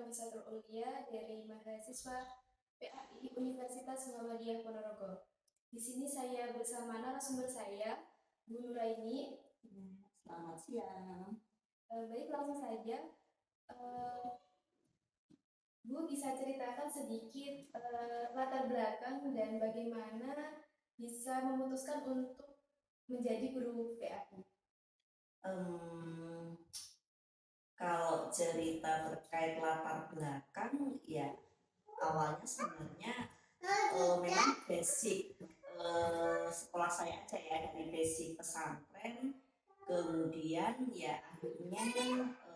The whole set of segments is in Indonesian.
Nafissatul Ulia dari mahasiswa PAI Universitas Muhammadiyah Ponorogo. Di sini saya bersama narasumber saya, Bu Nuraini. Selamat siang. Baik, langsung saja. Bu bisa ceritakan sedikit latar belakang dan bagaimana bisa memutuskan untuk menjadi guru PAI? Kalau cerita terkait latar belakang, ya awalnya sebenarnya memang basic sekolah saya aja ya, dari basic pesantren, kemudian ya akhirnya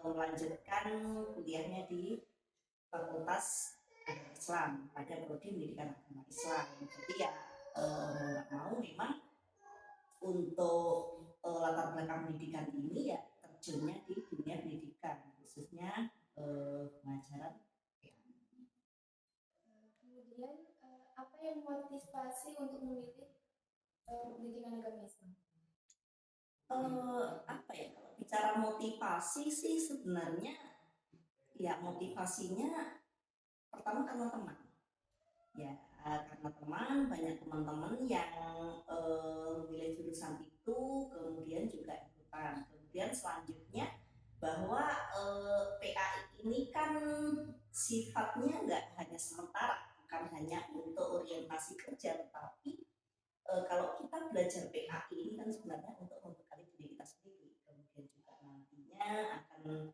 melanjutkan kuliahnya di Fakultas Islam pada prodi Pendidikan Agama Islam. Jadi ya nggak mau memang untuk latar belakang pendidikan ini ya terjunnya di dunia pendidikan, khususnya pengajaran. Kemudian apa yang motivasi untuk memilih pendidikan agama Islam? Apa ya, kalau bicara motivasi sih sebenarnya ya motivasinya pertama karena teman ya, karena banyak teman-teman yang memilih jurusan itu, kemudian juga ikutan. Kemudian selanjutnya bahwa PAI ini kan sifatnya nggak hanya sementara, bukan hanya untuk orientasi kerja, tetapi kalau kita belajar PAI ini kan sebenarnya untuk membekali diri kita sendiri, kemudian juga nantinya akan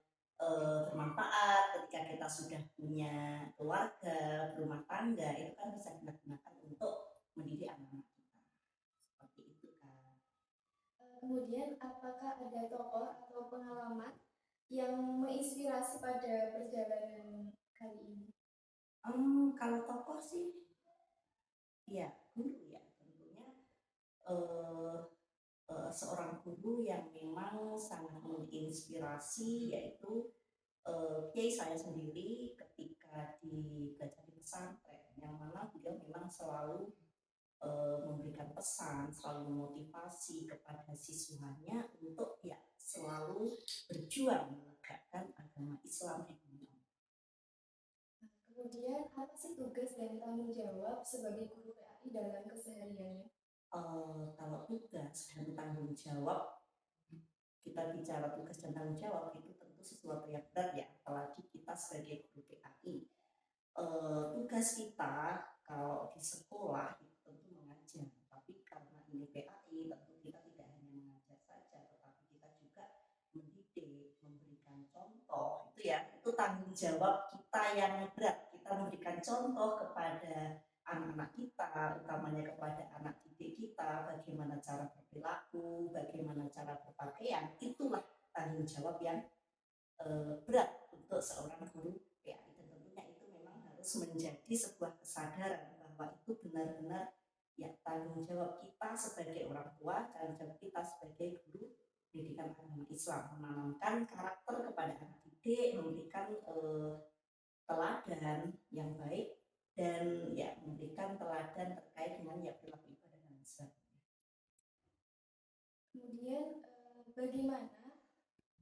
bermanfaat ketika kita sudah punya keluarga, berumah tangga, itu kan bisa kita gunakan untuk mendidik anak-anak kita. Seperti itu kan. Kemudian apakah ada tokoh atau pengalaman yang menginspirasi pada perjalanan kali ini? Kalau tokoh sih, ya guru ya tentunya seorang guru yang memang sangat menginspirasi, yaitu kiai saya sendiri ketika belajar di pesantren, yang mana beliau memang selalu memberikan pesan, selalu memotivasi kepada siswanya untuk ya selalu berjuang menegakkan agama Islam yang benar. Kemudian apa sih tugas dan tanggung jawab sebagai guru PAI dalam kesehariannya? Kalau tugas dan tanggung jawab, kita bicara tugas dan tanggung jawab itu tentu sesuatu yang berat ya, apalagi kita sebagai guru PAI. Tugas kita kalau di sekolah itu tentu mengajar, tapi karena ini PAI tentu kita tidak hanya mengajar saja, tetapi kita juga mendidik, memberikan contoh. Itu ya, itu tanggung jawab kita yang berat. Kita memberikan contoh kepada anak-anak kita, utamanya kepada anak didik kita, bagaimana cara berperilaku, bagaimana cara berpakaian. Itulah tanggung jawab yang berat untuk seorang guru PAI, dan tentunya itu memang harus menjadi sebuah kesadaran bahwa itu benar-benar ya tanggung jawab kita sebagai orang tua, tanggung jawab kita sebagai guru pendidikan agama Islam, menanamkan karakter kepada anak didik, memberikan teladan yang baik, dan ya memberikan teladan terkait dengan ya perilaku ibadah dan sebagainya. Kemudian bagaimana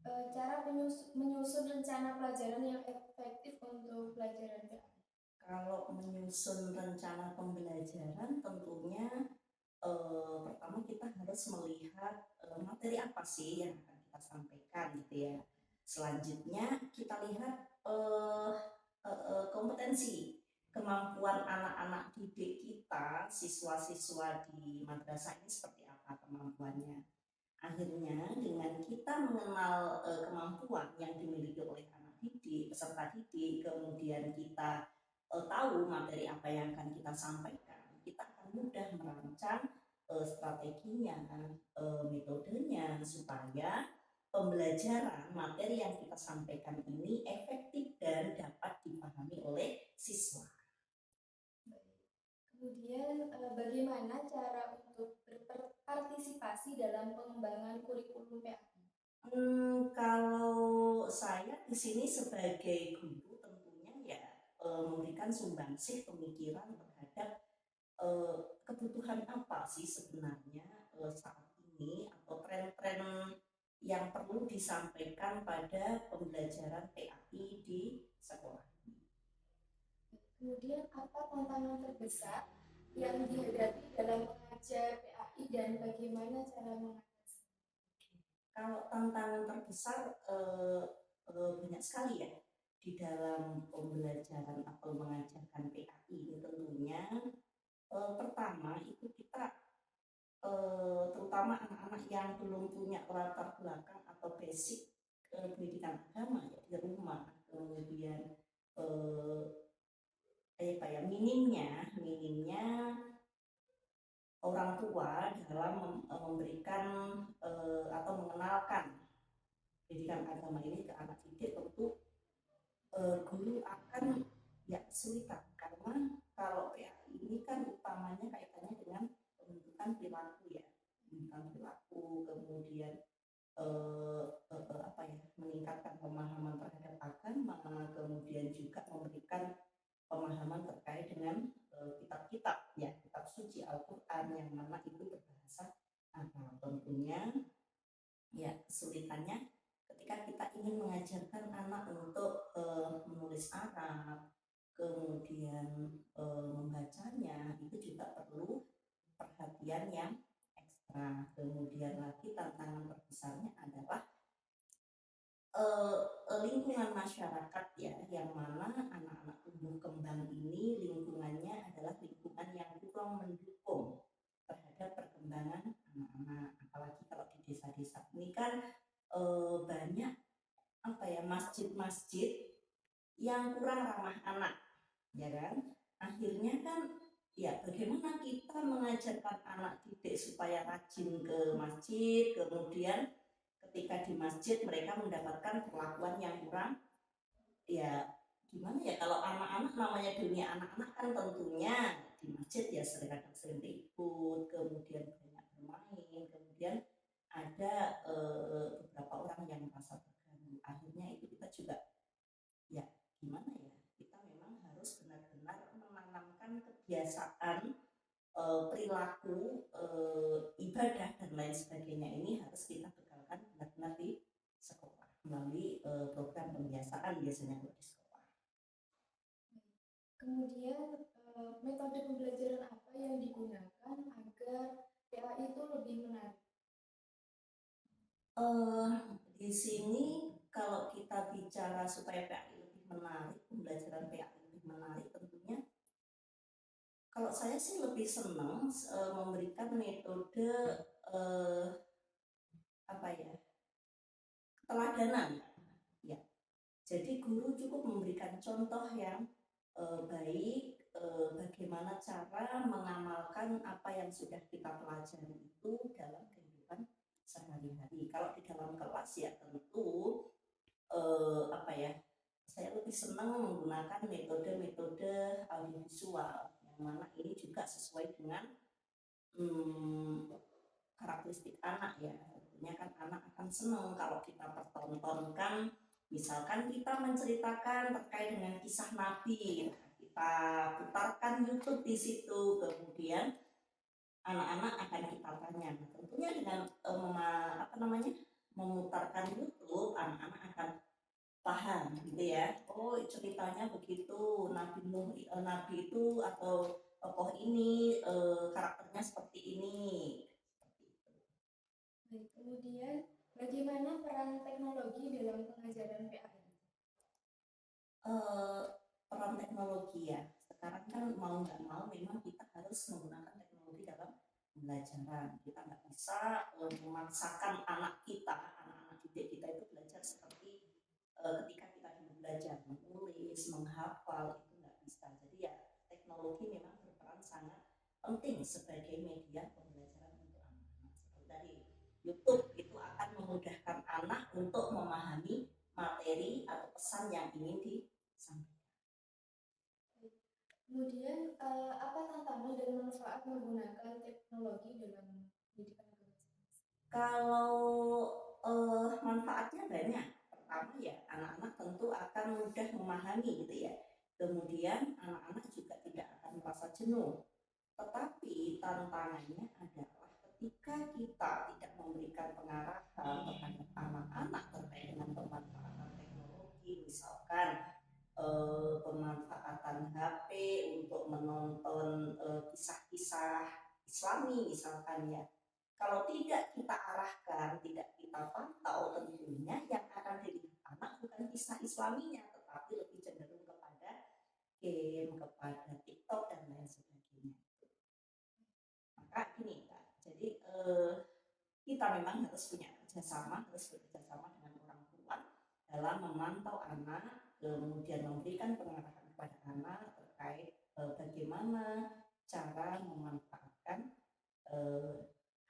cara menyusun rencana pelajaran yang efektif untuk pelajaran PAI? Kalau menyusun rencana pembelajaran tentunya pertama kita harus melihat materi apa sih yang akan kita sampaikan gitu ya. Selanjutnya kita lihat kompetensi, kemampuan anak-anak didik kita, siswa-siswa di madrasah ini seperti apa kemampuannya. Akhirnya dengan kita mengenal kemampuan yang dimiliki oleh anak didik, peserta didik, kemudian kita tahu materi apa yang akan kita sampaikan, kita akan mudah merancang strateginya, metodenya, supaya pembelajaran materi yang kita sampaikan ini efektif dan dapat dipahami oleh siswa. Kemudian bagaimana cara untuk berpartisipasi dalam pengembangan kurikulum PAI? Kalau saya di sini sebagai guru tentunya ya memberikan sumbangsih pemikiran terhadap kebutuhan apa sih sebenarnya saat ini, atau tren-tren yang perlu disampaikan pada pembelajaran PAI di sekolah. Kemudian apa tantangan terbesar yang dihadapi dalam mengajar PAI dan bagaimana cara mengatasi? Kalau tantangan terbesar banyak sekali ya di dalam pembelajaran atau mengajarkan PAI ini tentunya pertama itu kita terutama anak-anak yang belum punya latar belakang atau basic pendidikan agama ya di rumah, kemudian eh, minimnya orang tua dalam memberikan atau mengenalkan pendidikan agama ini ke anak didik, tentu guru akan ya kesulitan karena kalau PAI ini kan utamanya kaitannya dengan pembentukan perilaku ya, pembentukan perilaku, kemudian meningkatkan pemahaman terhadap agama, kemudian juga memberikan pemahaman terkait dengan kitab-kitab ya, kitab suci Al-Quran yang mana itu berbahasa Arab. Tentunya ya kesulitannya ketika kita ingin mengajarkan anak untuk menulis Arab, kemudian membacanya, itu juga perlu perhatian yang ekstra. Kemudian lagi tantangan terbesarnya adalah lingkungan masyarakat ya, yang mana anak-anak tumbuh kembang ini lingkungannya adalah lingkungan yang kurang mendukung terhadap perkembangan anak-anak. Apalagi kalau di desa-desa ini kan banyak masjid-masjid yang kurang ramah anak, ya kan? Akhirnya kan ya bagaimana kita mengajarkan anak didik supaya rajin ke masjid, kemudian ketika di masjid mereka mendapatkan perlakuan yang kurang ya gimana ya, kalau anak-anak namanya dunia anak-anak kan tentunya di masjid ya sering ribut, kemudian banyak bermain, kemudian ada beberapa orang yang merasa terganggu. Akhirnya itu kita juga ya gimana ya, kita memang harus benar-benar menanamkan kebiasaan perilaku ibadah dan lain sebagainya ini harus kita bekalkan benar-benar di sekolah melalui program pembiasaan biasanya di sekolah. Kemudian metode pembelajaran apa yang digunakan agar PAI itu lebih menarik? Di sini kalau kita bicara supaya PAI lebih menarik, pembelajaran PAI lebih menarik, tentunya kalau saya sih lebih senang memberikan metode keteladanan ya. Jadi guru cukup memberikan contoh yang baik, bagaimana cara mengamalkan apa yang sudah kita pelajari itu dalam kehidupan sehari-hari. Kalau di dalam kelas ya tentu saya lebih senang menggunakan metode-metode audiovisual yang mana ini juga sesuai dengan karakteristik anak ya. Tentunya kan anak akan senang kalau kita pertontonkan, misalkan kita menceritakan terkait dengan kisah Nabi, kita putarkan YouTube di situ, kemudian anak-anak akan kita tanya. Tentunya dengan memutarkan YouTube, anak-anak akan paham gitu ya. Oh ceritanya begitu, Nabi itu atau tokoh ini karakternya seperti ini. Baik, kemudian bagaimana peran teknologi dalam pengajaran PAI? Peran teknologi ya, sekarang kan mau nggak mau memang kita harus menggunakan teknologi dalam pembelajaran. Kita nggak bisa memaksakan anak didik kita itu belajar seperti ketika kita dulu belajar menulis, menghafal, itu nggak bisa. Jadi ya teknologi memang berperan sangat penting sebagai media pembelajaran untuk anak-anak. Seperti tadi YouTube itu akan memudahkan anak untuk memahami materi atau pesan yang ingin disampaikan. Kemudian apa tantangan dan manfaat menggunakan teknologi dalam pendidikan agama? Kalau manfaatnya banyak. Pertama ya anak-anak tentu akan mudah memahami gitu ya. Kemudian anak-anak juga tidak akan merasa jenuh. Tetapi tantangannya adalah ketika kita tidak memberikan pengarahan terhadap anak-anak terkait dengan pemanfaatan teknologi, misalkan pemanfaatan pemanfaatan HP untuk menonton kisah-kisah Islami misalkan ya. Kalau tidak kita arahkan, tidak kita pantau, tentunya yang akan dilihat anak bukan kisah Islaminya, tetapi lebih cenderung kepada game, kepada TikTok dan lain sebagainya. Maka gini Kak, jadi kita memang harus punya kerjasama, harus bekerjasama dengan orang tua dalam memantau anak, kemudian memberikan pengarahan kepada anak terkait bagaimana cara memanfaatkan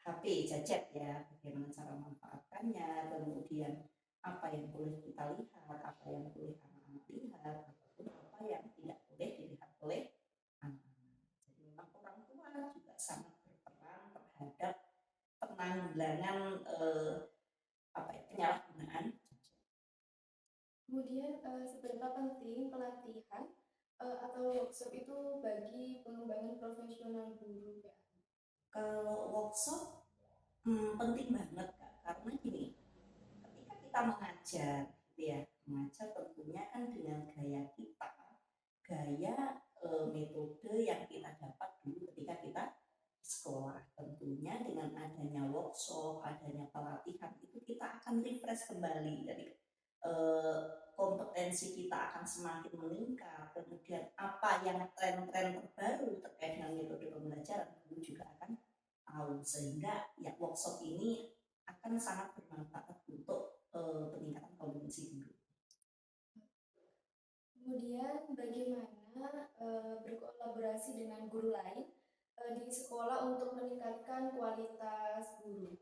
HP gadget ya, bagaimana cara memanfaatkannya, kemudian apa yang boleh kita lihat, apa yang boleh anak-anak lihat, ataupun apa yang tidak boleh dilihat oleh anak-anak. Jadi memang orang tua juga sangat berperan terhadap penanggulangan penyalahgunaan. Kemudian seberapa penting pelatihan atau workshop itu bagi pengembangan profesional guru PAI? Kalau workshop penting banget Kak, karena gini, ketika kita mengajar, gitu ya, mengajar tentunya kan dengan gaya kita, gaya metode yang kita dapat dulu ketika kita sekolah. Tentunya dengan adanya workshop, adanya pelatihan itu kita akan refresh kembali dari kompetensi kita akan semakin meningkat. Kemudian apa yang tren-tren terbaru terkait dengan metode pembelajaran guru juga akan tahu, sehingga ya workshop ini akan sangat bermanfaat untuk peningkatan kompetensi guru. Kemudian bagaimana berkolaborasi dengan guru lain di sekolah untuk meningkatkan kualitas guru?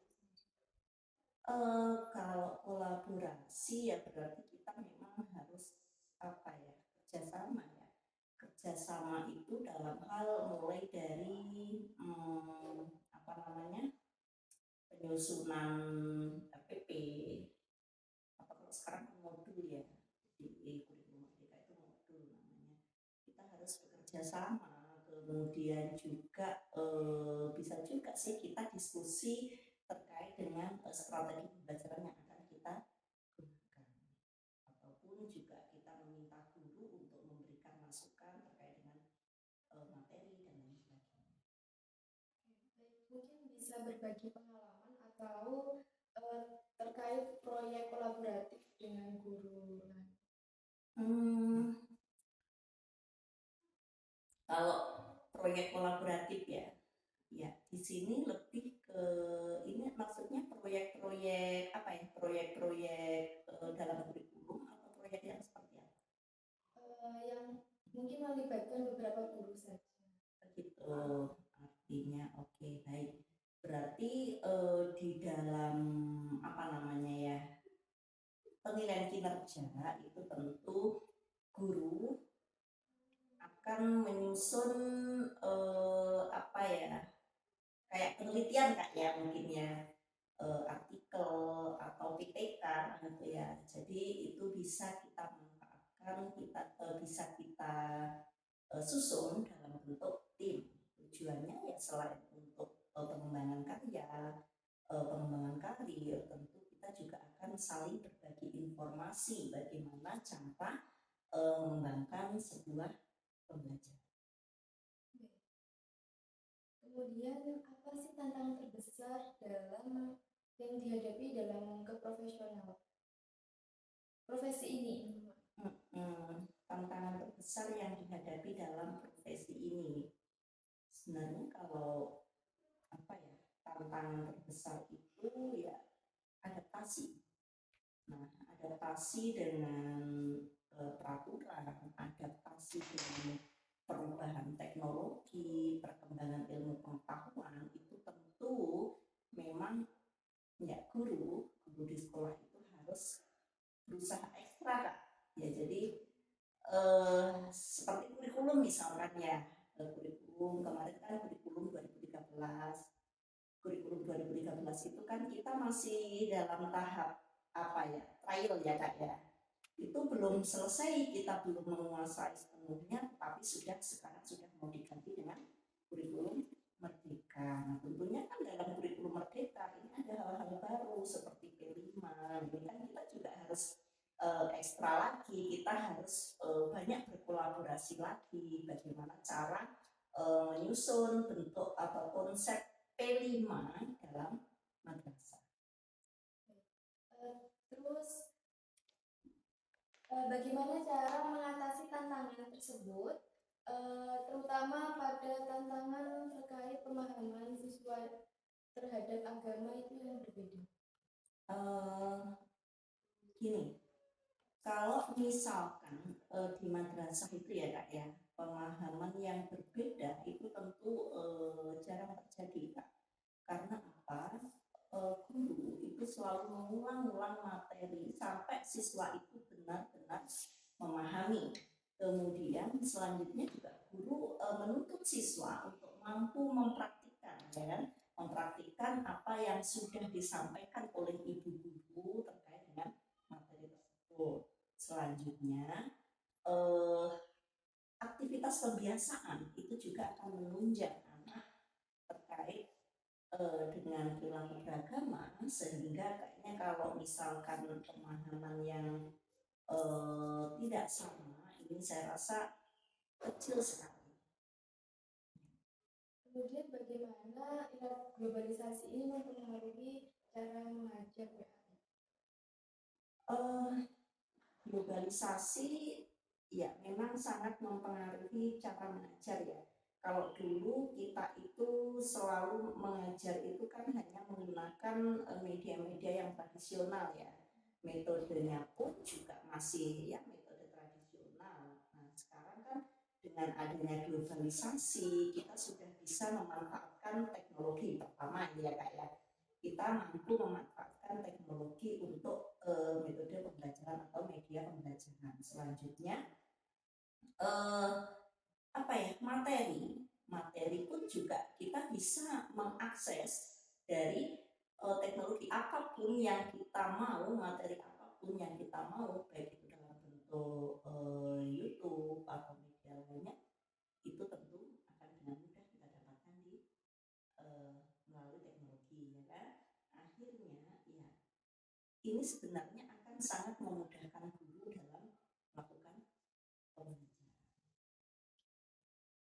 Kalau kolaborasi ya berarti kita memang harus kerjasama ya. Kerjasama itu dalam hal mulai dari penyusunan RPP atau kalau sekarang modul ya, di kurikulum merdeka itu modul namanya. Kita harus bekerja sama, kemudian juga bisa juga sih kita diskusi terkait dengan strategi pembelajaran yang akan kita gunakan, ataupun juga kita meminta guru untuk memberikan masukan terkait dengan materi dan lain sebagainya. Mungkin bisa berbagi pengalaman atau terkait proyek kolaboratif dengan guru lain. Kalau proyek kolaboratif ya di sini lebih ke ini maksudnya proyek-proyek proyek-proyek dalam kurikulum atau proyek yang seperti apa? Yang mungkin melibatkan beberapa guru saja. Begitu, artinya oke, baik. Berarti di dalam penilaian kinerja itu tentu guru akan menyusun kayak penelitian Kak ya, mungkin ya, artikel atau PPK gitu ya. Jadi itu bisa kita manfaatkan, bisa kita susun dalam bentuk tim. Tujuannya ya selain untuk pengembangan karya, pengembangan karir, tentu kita juga akan saling berbagi informasi bagaimana cara mengembangkan sebuah pembelajaran. Kemudian apa sih tantangan terbesar dalam yang dihadapi dalam keprofesional profesi ini? Tantangan terbesar yang dihadapi dalam profesi ini, sebenarnya kalau tantangan terbesar itu ya adaptasi. Nah, adaptasi dengan peraturan, adaptasi dengan perubahan teknologi, perkembangan ilmu pengetahuan itu tentu memang ya guru di sekolah itu harus berusaha ekstra Kak. Ya jadi seperti kurikulum misalkan ya, kurikulum kemarin kan kurikulum 2013. Kurikulum 2013 itu kan kita masih dalam tahap trial ya Kak ya. Itu belum selesai, kita belum menguasai sepenuhnya, tapi sekarang sudah mau diganti dengan kurikulum merdeka. Nah, tentunya kan dalam kurikulum merdeka ini ada hal-hal baru seperti P5. Ini kan kita juga harus ekstra lagi, kita harus banyak berkolaborasi lagi bagaimana cara menyusun bentuk atau konsep P5 dalam madrasah. Terus bagaimana cara mengatasi tantangan tersebut, terutama pada tantangan terkait pemahaman siswa terhadap agama itu yang berbeda? Gini, kalau misalkan di madrasah itu ya Kak ya, pemahaman yang berbeda itu tentu jarang terjadi Kak. Karena apa? Guru itu selalu mengulang-ulang materi sampai siswa itu benar-benar memahami. Kemudian selanjutnya juga guru menuntut siswa untuk mampu mempraktikkan, ya kan? Mempraktikkan apa yang sudah disampaikan oleh ibu guru terkait dengan materi tersebut. Selanjutnya aktivitas pembiasaan itu juga akan menunjang anak terkait dengan perilaku beragama, sehingga kayaknya kalau misalkan pemahaman yang tidak sama, ini saya rasa kecil sekali. Kemudian bagaimana era globalisasi ini mempengaruhi cara mengajar PAI? Globalisasi ya memang sangat mempengaruhi cara mengajar ya. Kalau dulu kita itu selalu mengajar itu kan hanya menggunakan media-media yang tradisional ya. Metodenya pun juga masih ya metode tradisional. Nah sekarang kan dengan adanya globalisasi kita sudah bisa memanfaatkan teknologi pertama ya Kak ya. Kita mampu memanfaatkan teknologi untuk metode pembelajaran atau media pembelajaran. Selanjutnya materi pun juga kita bisa mengakses dari teknologi apapun yang kita mau, materi apapun yang kita mau, baik itu dalam bentuk YouTube atau media lainnya, itu tentu akan dengan mudah kita dapatkan di melalui teknologi, ya kan? Akhirnya ya ini sebenarnya akan sangat memudahkan guru dalam melakukan pembelajaran.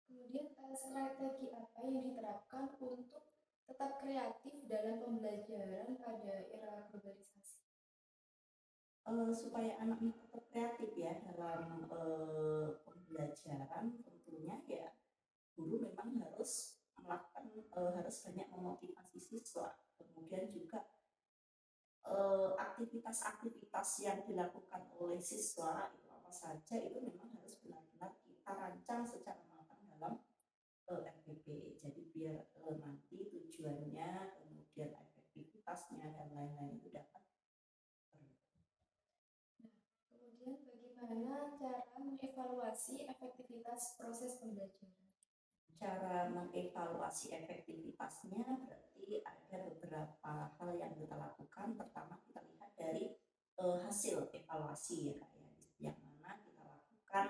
Kemudian strategi apa yang diterapkan untuk tetap kreatif dalam pembelajaran pada era globalisasi? Supaya anaknya tetap kreatif ya dalam pembelajaran, tentunya ya guru memang harus melakukan harus banyak memotivasi siswa. Kemudian juga aktivitas-aktivitas yang dilakukan oleh siswa itu apa saja itu memang harus benar-benar kita rancang secara matang dalam RPP. Jadi biar nanti tujuannya, kemudian efektivitasnya dan lain-lain itu dapat. Kemudian bagaimana cara mengevaluasi efektivitas proses pembelajaran? Cara mengevaluasi efektivitasnya berarti ada beberapa hal yang kita lakukan. Pertama kita lihat dari hasil evaluasi ya Kak ya, yang mana kita lakukan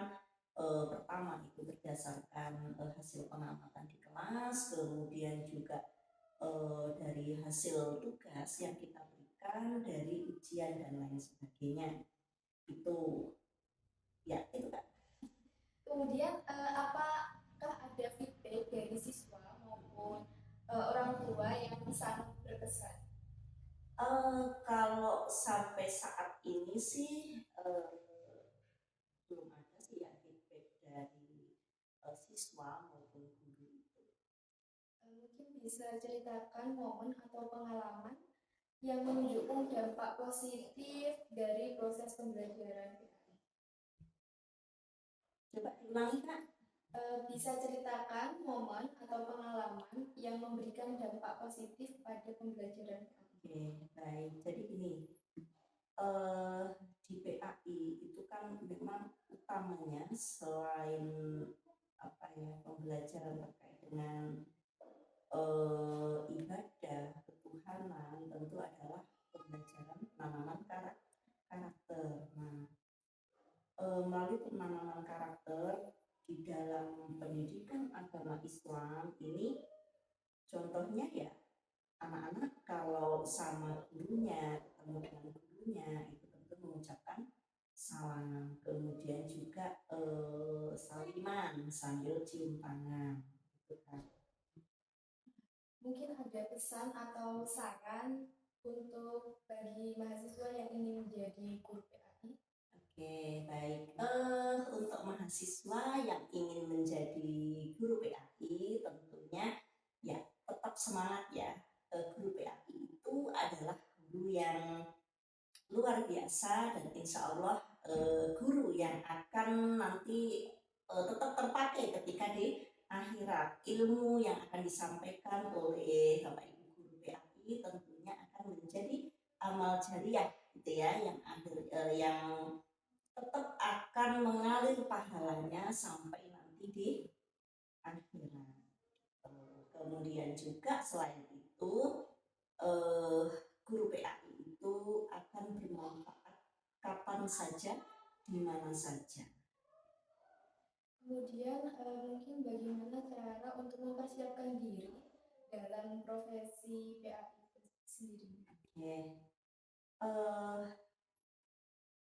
pertama itu berdasarkan hasil pengamatan di kelas, kemudian juga dari hasil tugas yang kita berikan, dari ujian dan lain sebagainya. Itu ya itu Kak. Kemudian apakah ada feedback dari siswa maupun orang tua yang sangat berkesan? Kalau sampai saat ini sih belum ada sih ya feedback dari siswa maupun guru itu. Mungkin bisa ceritakan momen atau pengalaman yang menunjukkan dampak positif dari proses pembelajaran PAI. Coba diulangi Kak. Bisa ceritakan momen atau pengalaman yang memberikan dampak positif pada pembelajaran PAI. Oke, baik. Jadi gini, di PAI itu kan memang utamanya selain pembelajaran terkait dengan ibadah ketuhanan, tentu adalah pembelajaran penanaman karakter. Nah, melalui penanaman karakter di dalam pendidikan agama Islam ini, contohnya ya anak-anak kalau sama gurunya, ketemu dengan gurunya itu tentu mengucapkan salam, kemudian juga saliman sambil cium tangan, gitu kan. Mungkin ada pesan atau saran untuk bagi mahasiswa yang ingin menjadi guru PAI? Oke, baik. Untuk mahasiswa yang ingin menjadi guru PAI, tentunya ya tetap semangat ya. Guru PAI itu adalah guru yang luar biasa dan insya Allah guru yang akan nanti tetap terpakai ketika di akhirat. Ilmu yang akan disampaikan oleh Bapak Ibu guru PAI tentunya akan menjadi amal jariah gitu ya, yang tetap akan mengalir pahalanya sampai nanti di akhirat. Kemudian juga selain itu guru PAI itu akan bermanfaat kapan saja, di mana saja. Kemudian mungkin bagaimana cara untuk mempersiapkan diri dalam profesi PAI sendiri? Oke,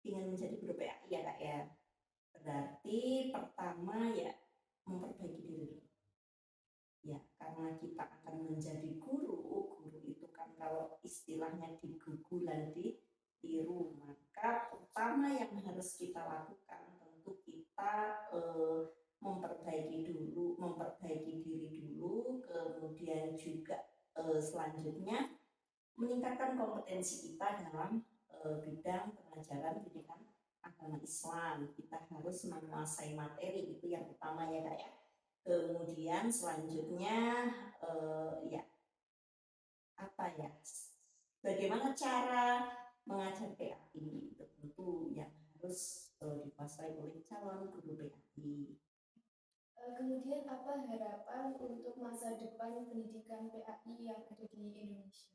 ingin menjadi guru PAI ya Kak ya. Berarti pertama ya memperbaiki diri. Ya, karena kita akan menjadi guru itu kan kalau istilahnya digugulan ditiru, maka pertama yang harus kita lakukan tentu kita memperbaiki diri dulu, kemudian juga selanjutnya meningkatkan kompetensi kita dalam bidang pengajaran pendidikan agama Islam. Kita harus menguasai materi, itu yang utama ya Kak ya. Kemudian selanjutnya ya apa ya, bagaimana cara mengajar PAI itu tentu yang harus dikuasai oleh calon guru PAI. Kemudian apa harapan untuk masa depan pendidikan PAI yang ada di Indonesia?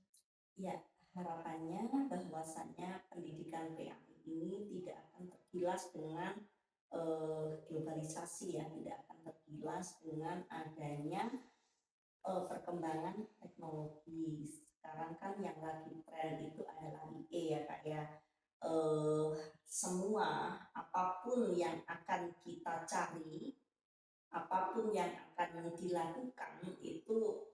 Ya, harapannya bahwasannya pendidikan PAI ini tidak akan tergilas dengan globalisasi ya, tidak akan tergilas dengan adanya perkembangan teknologi. Sekarang kan yang lagi tren itu adalah IE ya Kak ya. Semua apapun yang akan kita cari, apapun yang akan dilakukan itu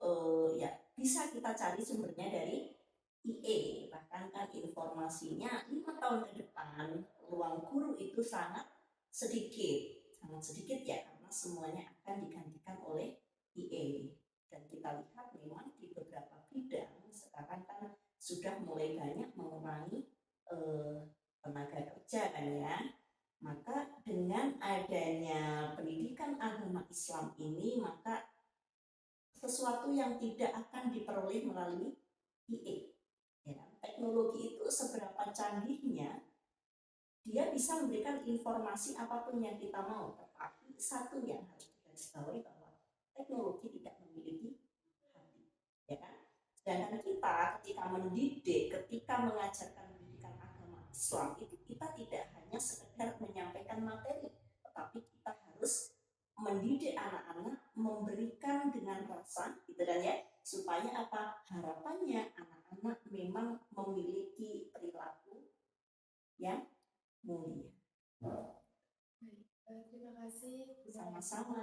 ya bisa kita cari sumbernya dari IE. Bahkan kan informasinya 5 tahun ke depan ruang guru itu sangat sedikit ya, karena semuanya akan digantikan oleh IE. Dan kita lihat memang di beberapa bidang sekarang kan sudah mulai banyak mengurangi tenaga kerja kan ya. Maka dengan adanya pendidikan agama Islam ini, maka sesuatu yang tidak akan diperoleh melalui IE. Ya, teknologi itu seberapa canggihnya, dia bisa memberikan informasi apapun yang kita mau. Tetapi satu yang harus digarisbawahi bahwa teknologi tidak memiliki hati, ya kan? Sedangkan kita ketika mendidik, ketika mengajarkan pendidikan agama Islam itu kita tidak hanya sekedar menyampaikan materi, tetapi kita harus mendidik anak-anak, memberikan dengan rasa, gitu kan ya, supaya apa? Harapannya anak-anak memang memiliki perilaku yang mulia. Terima kasih Sama-sama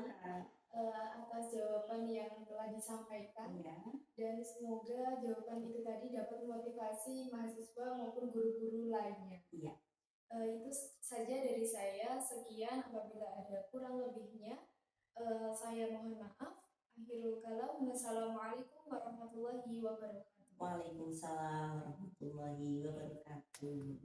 atas jawaban yang telah disampaikan ya. Dan semoga jawaban itu tadi dapat memotivasi mahasiswa maupun guru-guru lainnya. Iya. Itu saja dari saya. Sekian, apabila ada kurang lebihnya saya mohon maaf. Akhirul kalam. Wassalamualaikum warahmatullahi wabarakatuh. Waalaikumsalam warahmatullahi wabarakatuh.